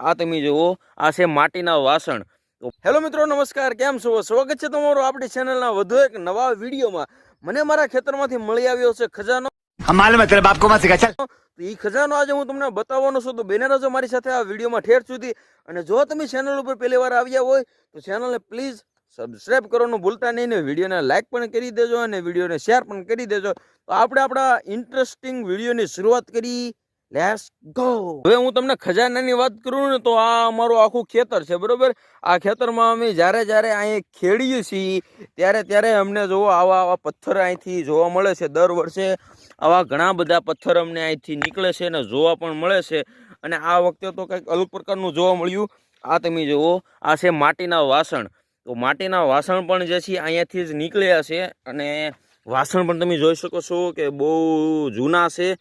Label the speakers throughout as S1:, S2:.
S1: આ તમે જુઓ, આ છે માટીના વાસણ। તો હેલો મિત્રો, નમસ્કાર, કેમ છો? સ્વાગત છે તમારું આપણી ચેનલના વધુ એક નવા વિડીયોમાં। મને મારા ખેતરમાંથી મળી આવ્યો છે ખજાનો। તો એ ખજાનો આજે હું તમને બતાવવાનો છું, તો બેને રહેજો મારી સાથે આ વિડીયોમાં ઠેર સુધી। અને જો તમે ચેનલ ઉપર પહેલી વાર આવ્યા હોય તો ચેનલને પ્લીઝ સબસ્ક્રાઇબ કરવાનું ભૂલતા નહીં ને વિડીયોને લાઇક પણ કરી દેજો અને વિડીયોને શેર પણ કરી દેજો। તો આપણે આપણા ઇન્ટરેસ્ટિંગ વિડીયોની શરૂઆત કરી। Let's go. હવે હું તમને ખજાનાની વાત કરું ને તો આ અમારું આખું ખેતર છે, બરોબર। આ ખેતરમાં અમે જ્યારે અહીં ખેડીએ છીએ ત્યારે અમને જોવો આવા પથ્થર અહીંથી જોવા મળે છે। દર વર્ષે આવા ઘણા બધા પથ્થર અમને અહીંથી નીકળે છે ને જોવા પણ મળે છે। અને આ વખતે તો કંઈક અલગ પ્રકારનું જોવા મળ્યું। આ તમે જુઓ, આ છે માટીના વાસણ। તો માટીના વાસણ પણ જે છે અહીંયાથી જ નીકળ્યા છે અને વાસણ પણ તમે જોઈ શકો છો કે બહુ જૂના છે।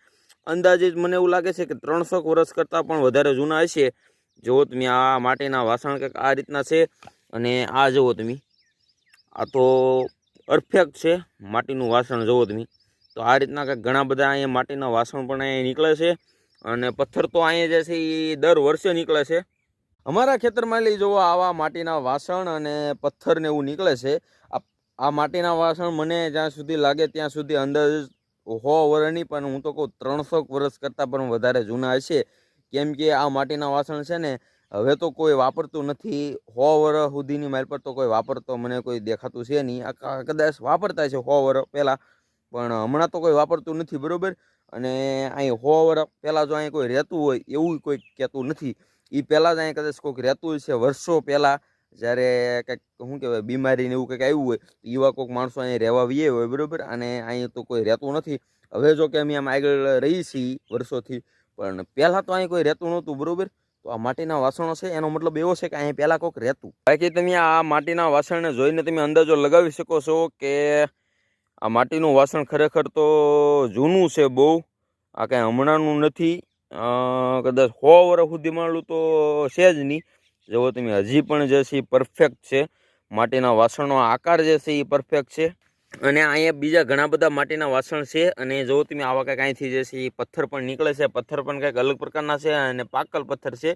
S1: અંદાજે જ મને એવું લાગે છે કે 300 વર્ષ કરતાં પણ વધારે જૂના હશે। જુઓ તમે, આ માટીના વાસણ કંઈક આ રીતના છે। અને આ જુઓ તમે, આ તો પરફેક્ટ છે માટીનું વાસણ। જુઓ તમે, તો આ રીતના કંઈક ઘણા બધા અહીંયા માટીના વાસણ પણ અહીંયા નીકળે છે। અને પથ્થર તો અહીંયા જે છે એ દર વર્ષે નીકળે છે। અમારા ખેતરમાં લઈ જુઓ આવા માટીના વાસણ અને પથ્થર ને એવું નીકળે છે। આ માટીના વાસણ મને જ્યાં સુધી લાગે ત્યાં સુધી અંદાજ 100 વર્ષની, પણ હું તો કહું 300 વર્ષ કરતાં પણ વધારે જૂના હશે। કેમ કે આ માટીના વાસણ છે ને હવે તો કોઈ વાપરતું નથી। 100 વર્ષ સુધીની મારી પર તો કોઈ વાપરતો મને કોઈ દેખાતું છે નહીં। આ કદાચ વાપરતા છે 100 વર્ષ પહેલાં, પણ હમણાં તો કોઈ વાપરતું નથી, બરાબર। અને અહીં 100 વર્ષ પહેલાં જો અહીં કોઈ રહેતું હોય એવું કોઈ કહેતું નથી। એ પહેલાં જ અહીં કદાચ કોઈક રહેતું છે વર્ષો પહેલાં, જ્યારે કંઈક શું કહેવાય બીમારી ને એવું કંઈક આવ્યું હોય તો એવા કોઈક માણસો અહીં રહેવા વીએ હોય, બરાબર। અને અહીં તો કોઈ રહેતું નથી। હવે જો કે અમે આમ આગળ રહી છીએ વર્ષોથી, પણ પહેલાં તો અહીં કોઈ રહેતું નહોતું, બરાબર। તો આ માટીના વાસણો છે એનો મતલબ એવો છે કે અહીં પહેલાં કોઈક રહેતું। બાકી તમે આ માટીના વાસણને જોઈને તમે અંદાજો લગાવી શકો છો કે આ માટીનું વાસણ ખરેખર તો જૂનું છે બહુ। આ કાંઈ હમણાંનું નથી। કદાચ 100 વર્ષ સુધી માનું તો છે જ નહીં। જુઓ તમે, હજી પણ જે છે એ પરફેક્ટ છે। માટીના વાસણનો આકાર જે છે એ પરફેક્ટ છે। અને અહીંયા બીજા ઘણા બધા માટીના વાસણ છે। અને જો તમે આવા કંઈક અહીંથી જે છે એ પથ્થર પણ નીકળે છે। પથ્થર પણ કંઈક અલગ પ્રકારના છે અને પાકલ પથ્થર છે।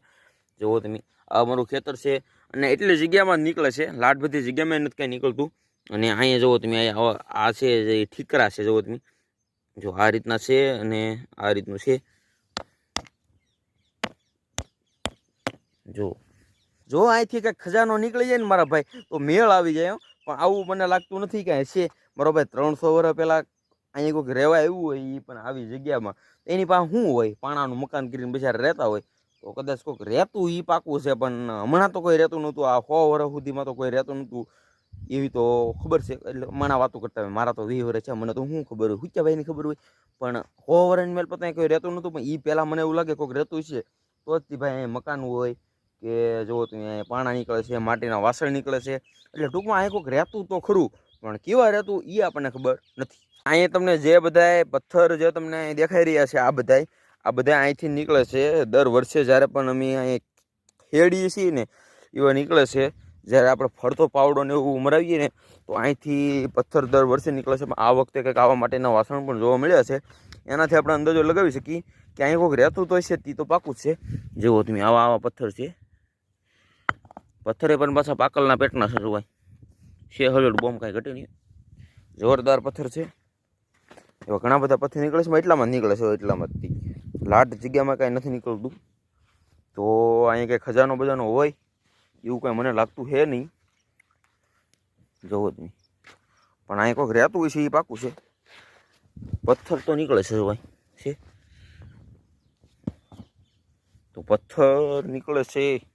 S1: જુઓ તમે, આ અમારું ખેતર છે અને એટલી જગ્યામાં જ નીકળે છે, લાટ બધી જગ્યામાં નથી કાંઈ નીકળતું। અને અહીંયા જુઓ તમે, આ છે જે ઠીકરા છે। જુઓ તમે, જો આ રીતના છે અને આ રીતનું છે। જો અહીંથી કંઈક ખજાનો નીકળી જાય ને મારા ભાઈ તો મેળ આવી જાય। પણ આવું મને લાગતું નથી કે હશે, મારો ભાઈ। 300 વર્ષ પહેલાં અહીંયા કોઈક રહેવા આવ્યું હોય એ પણ આવી જગ્યામાં, એની પાસે શું હોય? પાણાનું મકાન કરીને બિચારા રહેતા હોય તો કદાચ કોઈક રહેતું એ પાકું છે, પણ હમણાં તો કોઈ રહેતું નહોતું। આ 100 વર્ષ સુધીમાં તો કોઈ રહેતું નહોતું એવી તો ખબર છે। એટલે માણા વાતો કરતા હોય, મારા તો 20 વર્ષ છે, મને તો શું ખબર હોય, હુચ્ચાભાઈની ખબર હોય। પણ 100 વર્ષની મેલ પતા કોઈ રહેતું નહોતું, પણ એ પહેલાં મને એવું લાગે કોઈક રહેતું છે તો જ ભાઈ અહીંયા મકાન હોય કે જુઓ તમે અહીંયા પાણા નીકળે છે, માટીના વાસણ નીકળે છે। એટલે ટૂંકમાં અહીં કોઈક રહેતું તો ખરું, પણ કેવા રહેતું એ આપણને ખબર નથી। અહીંયા તમને જે બધાય પથ્થર જે તમને દેખાઈ રહ્યા છે આ બધા અહીંથી નીકળે છે। દર વર્ષે જ્યારે પણ અમે અહીં ખેડીએ છીએ ને એવા નીકળે છે। જ્યારે આપણે ફરતો પાવડો ને એવું મરાવીએ ને તો અહીંથી પથ્થર દર વર્ષે નીકળે છે। પણ આ વખતે કંઈક આવા માટેના વાસણ પણ જોવા મળ્યા છે। એનાથી આપણે અંદાજો લગાવી શકીએ કે અહીં કોઈક રહેતું તો હશે, તે તો પાકું જ છે। જુઓ તમે, આવા પથ્થર છે। પથ્થરે પણ પાછા પાકલના પેટના છે। જોવાય છે હલડ બોમ્બ, કાંઈ ઘટે નહીં, જોરદાર પથ્થર છે। એવા ઘણા બધા પથ્થર નીકળે છે, એટલામાં જ નીકળે છે, એટલામાં જ લાટ જગ્યામાં કાંઈ નથી નીકળતું। તો અહીં કંઈ ખજાનો બજાનો હોય એવું કાંઈ મને લાગતું છે નહીં। જુઓ તમે, પણ અહીં કોઈક રહેતું હોય છે એ પાકું છે। પથ્થર તો નીકળે છે, જોવાય છે તો પથ્થર નીકળે છે।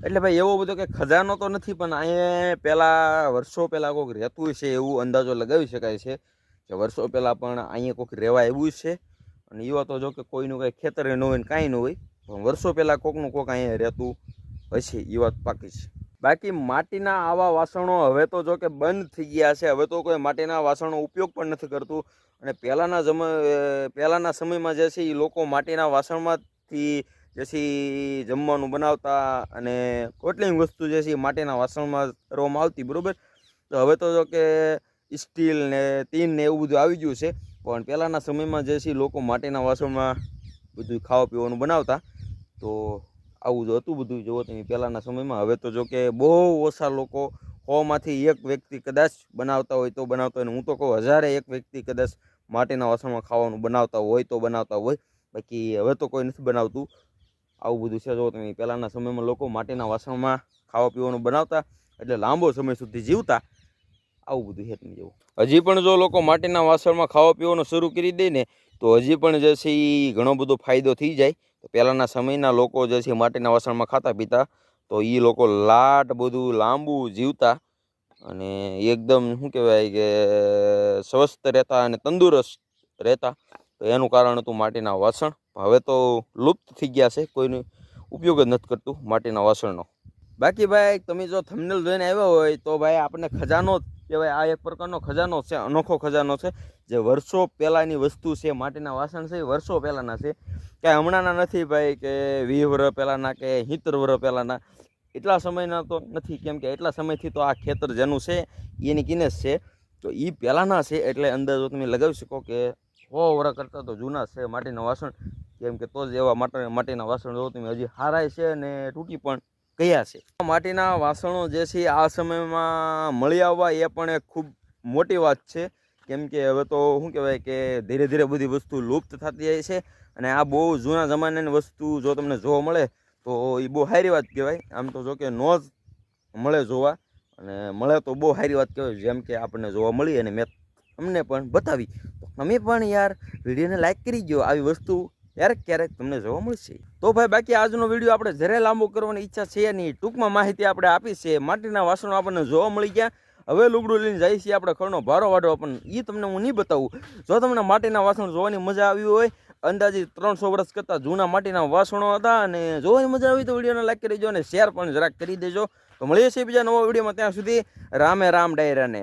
S1: એટલે ભાઈ એવો બધો કંઈ ખજાનો તો નથી, પણ અહીંયા પહેલાં વર્ષો પહેલાં કોઈક રહેતું છે એવું અંદાજો લગાવી શકાય છે કે વર્ષો પહેલાં પણ અહીંયા કોઈક રહેવા આવ્યું છે। અને એવા તો જો કે કોઈનું કંઈ ખેતર ન હોય ને કાંઈ ન હોય, પણ વર્ષો પહેલાં કોઈકનું કોઈક અહીંયા રહેતું હશે એ વાત પાકી છે। બાકી માટીના આવા વાસણો હવે તો જો કે બંધ થઈ ગયા છે। હવે તો કોઈ માટીના વાસણનો ઉપયોગ પણ નથી કરતું। અને પહેલાંના સમયમાં જે છે એ લોકો માટીના વાસણમાંથી જે છે જમવાનું બનાવતા અને કેટલી વસ્તુ જે છે એ માટીના વાસણમાં કરવામાં આવતી, બરાબર। તો હવે તો જો કે સ્ટીલ ને તીન ને એવું બધું આવી ગયું છે, પણ પહેલાંના સમયમાં જે છે લોકો માટીના વાસણમાં બધું ખાવા પીવાનું બનાવતા। તો આવું જ હતું બધું. જુઓ તમે પહેલાંના સમયમાં. હવે તો જો કે બહુ ઓછા લોકો, 100માંથી 1 વ્યક્તિ કદાચ બનાવતા હોય તો બનાવતા હોય, ને હું તો કહું 1000 વ્યક્તિ કદાચ માટીના વાસણમાં ખાવાનું બનાવતા હોય તો બનાવતા હોય. બાકી હવે તો કોઈ નથી બનાવતું. આવું બધું છે. જો તમે પહેલાંના સમયમાં લોકો માટીના વાસણમાં ખાવા પીવાનું બનાવતા એટલે લાંબો સમય સુધી જીવતા. આવું બધું છે તમે જેવું. હજી પણ જો લોકો માટીના વાસણમાં ખાવા પીવાનું શરૂ કરી દે ને તો હજી પણ જે છે એ ઘણો બધો ફાયદો થઈ જાય. તો પહેલાંના સમયના લોકો જે છે માટીના વાસણમાં ખાતા પીતા તો એ લોકો બધું લાંબુ જીવતા અને એકદમ શું કહેવાય કે સ્વસ્થ રહેતા અને તંદુરસ્ત રહેતા. તો એનું કારણ હતું માટીના વાસણ. હવે તો લુપ્ત થઈ ગયા છે, કોઈનો ઉપયોગ જ નથી કરતું માટીના વાસણનો. બાકી ભાઈ તમે જો થંબનેલ જોઈને આવ્યા હોય તો ભાઈ આપણને ખજાનો કહેવાય. આ એક પ્રકારનો ખજાનો છે, અનોખો ખજાનો છે, જે વર્ષો પહેલાંની વસ્તુ છે. માટીના વાસણ છે એ વર્ષો પહેલાંના છે, કાંઈ હમણાંના નથી ભાઈ, કે 20 વર્ષ પહેલાંના કે 70 વર્ષ પહેલાંના. એટલા સમયના તો નથી, કેમ કે એટલા સમયથી તો આ ખેતર જેનું છે એની કિનેસ છે, તો એ પહેલાંના છે. એટલે અંદાજો તમે લગાવી શકો કે 100 વર્ષ કરતાં તો જૂના છે માટીના વાસણ. કેમ કે તો જ એવા માટીના વાસણ જો તમે હજી હારાય છે ને તૂટી પણ ગયા છે. માટીના વાસણો જે છે આ સમયમાં મળી આવવા એ પણ એક ખૂબ મોટી વાત છે. કેમ કે હવે તો શું કહેવાય કે ધીરે ધીરે બધી વસ્તુ લુપ્ત થતી જાય છે, અને આ બહુ જૂના જમાનાની વસ્તુ જો તમને જોવા મળે તો એ બહુ સારી વાત કહેવાય. આમ તો જો કે ન જ મળે જોવા, અને મળે તો બહુ સારી વાત કહેવાય. જેમ કે આપણને જોવા મળી અને મેં તમને પણ બતાવી. તો તમે પણ યાર વિડીયોને લાઈક કરી દો. આવી વસ્તુ ક્યારેક તમને જોવા મળશે. તો ભાઈ બાકી આજનો વિડીયો આપણે જરાય લાંબો કરવાની ઈચ્છા છે નહીં. ટૂંકમાં માહિતી આપણે આપી છે. માટીના વાસણો આપણને જોવા મળી ગયા. હવે લુગડું લઈને જાય છે આપણે ખરનો ભારો વાળવા, પણ એ તમને હું નહીં બતાવું. જો તમને માટીના વાસણ જોવાની મજા આવી હોય, અંદાજિત 300 વર્ષ કરતાં જૂના માટીના વાસણો હતા, અને જોવાની મજા આવી તો વિડીયોને લાઈક કરી દેજો અને શેર પણ જરાક કરી દેજો. તો મળીએ છીએ બીજા નવા વિડીયોમાં. ત્યાં સુધી રામે રામ ડાયરાને.